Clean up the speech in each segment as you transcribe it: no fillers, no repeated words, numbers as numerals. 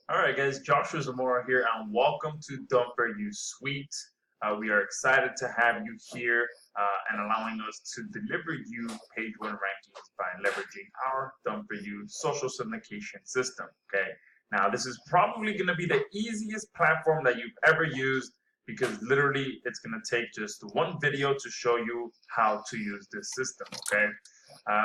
All right, guys, Joshua Zamora here, and welcome to DFY Suite. We are excited to have you here and allowing us to deliver you page one rankings by leveraging our DFY social syndication system. Okay, now this is probably going to be the easiest platform that you've ever used because literally it's going to take just one video to show you how to use this system. Okay,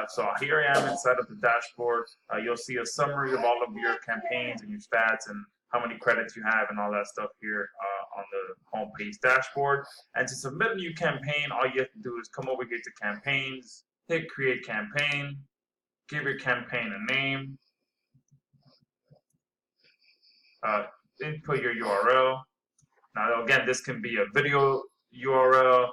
so here I am inside of the dashboard. You'll see a summary of all of your campaigns and your stats and how many credits you have and all that stuff here on the homepage dashboard. And to submit a new campaign, all you have to do is come over here to campaigns, hit create campaign, give your campaign a name, input your URL. Now again, this can be a video URL,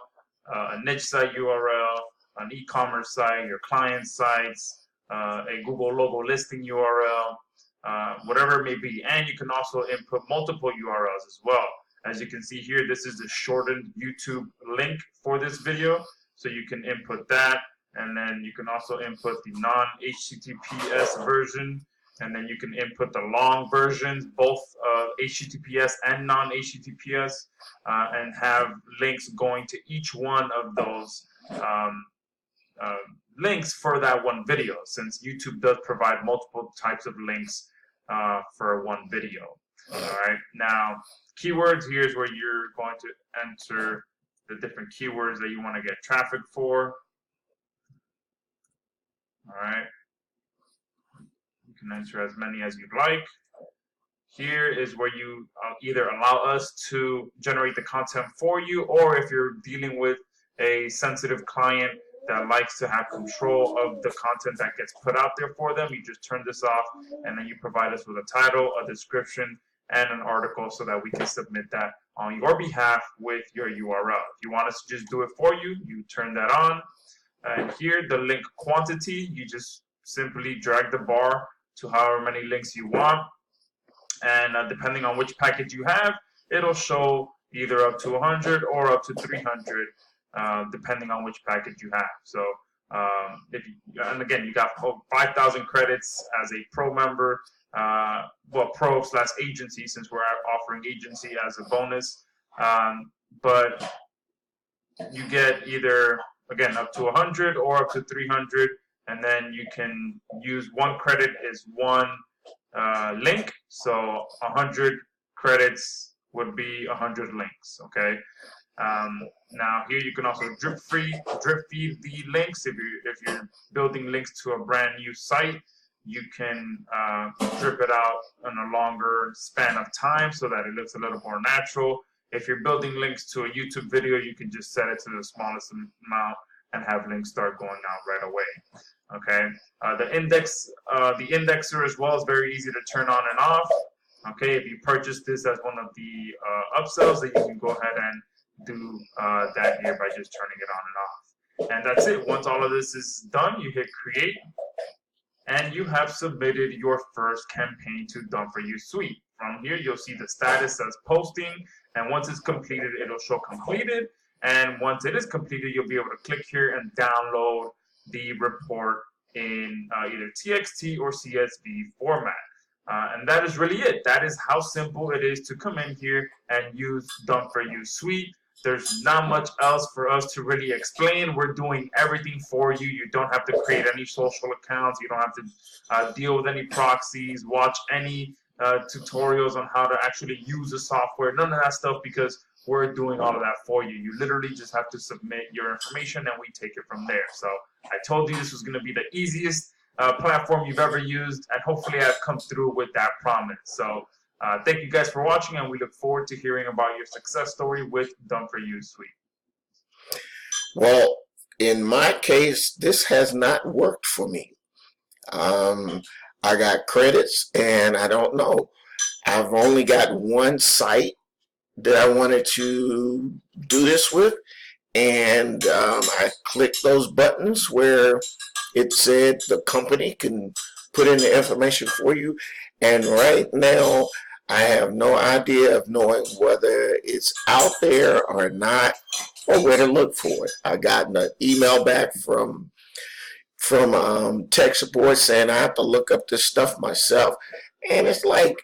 a niche site URL, an e-commerce site, your client sites, a Google logo listing URL, whatever it may be. And you can also input multiple URLs as well. As you can see here, this is the shortened YouTube link for this video. So you can input that, and then you can also input the non-HTTPS version, and then you can input the long versions, both HTTPS and non-HTTPS, and have links going to each one of those links for that one video, since YouTube does provide multiple types of links for one video. All right, now keywords, here's where you're going to enter the different keywords that you want to get traffic for. All right, you can enter as many as you'd like. Here is where you either allow us to generate the content for you, or if you're dealing with a sensitive client that likes to have control of the content that gets put out there for them, you just turn this off, and then you provide us with a title, a description, and an article so that we can submit that on your behalf with your URL. If you want us to just do it for you, you turn that on. And here, the link quantity, you just simply drag the bar to however many links you want. And depending on which package you have, it'll show either up to 100 or up to 300, depending on which package you have. So, and again, you got 5,000 credits as a pro member, well, pro/agency, since we're offering agency as a bonus. But you get either, again, up to 100 or up to 300, and then you can use one credit as one link. So 100 credits would be 100 links. Okay. Now here you can also drip feed the links. If you're building links to a brand new site, you can drip it out in a longer span of time so that it looks a little more natural. If you're building links to a YouTube video, you can just set it to the smallest amount and have links start going out right away. Okay, the indexer as well is very easy to turn on and off. Okay, if you purchase this as one of the upsells, then you can go ahead and do that here by just turning it on and off. And that's it. Once all of this is done, you hit create, and you have submitted your first campaign to DFY Suite. From here, you'll see the status as posting, and once it's completed, it'll show completed. And once it is completed, you'll be able to click here and download the report in either TXT or CSV format. And that is really it. That is how simple it is to come in here and use DFY Suite. There's not much else for us to really explain. We're doing everything for you. You don't have to create any social accounts. You don't have to deal with any proxies, watch any tutorials on how to actually use the software. None of that stuff, because we're doing all of that for you. You literally just have to submit your information and we take it from there. So I told you this was going to be the easiest platform you've ever used, and hopefully I've come through with that promise. So thank you guys for watching, and we look forward to hearing about your success story with DFY Suite. Well, in my case, this has not worked for me. I got credits, and I don't know. I've only got one site that I wanted to do this with, and I clicked those buttons where it said the company can put in the information for you, and right now I have no idea of knowing whether it's out there or not, or where to look for it. I got an email back from tech support saying I have to look up this stuff myself, and it's like,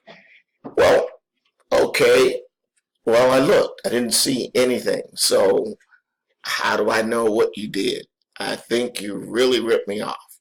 Well, okay. Well, I looked. I didn't see anything. So how do I know what you did? I think you really ripped me off.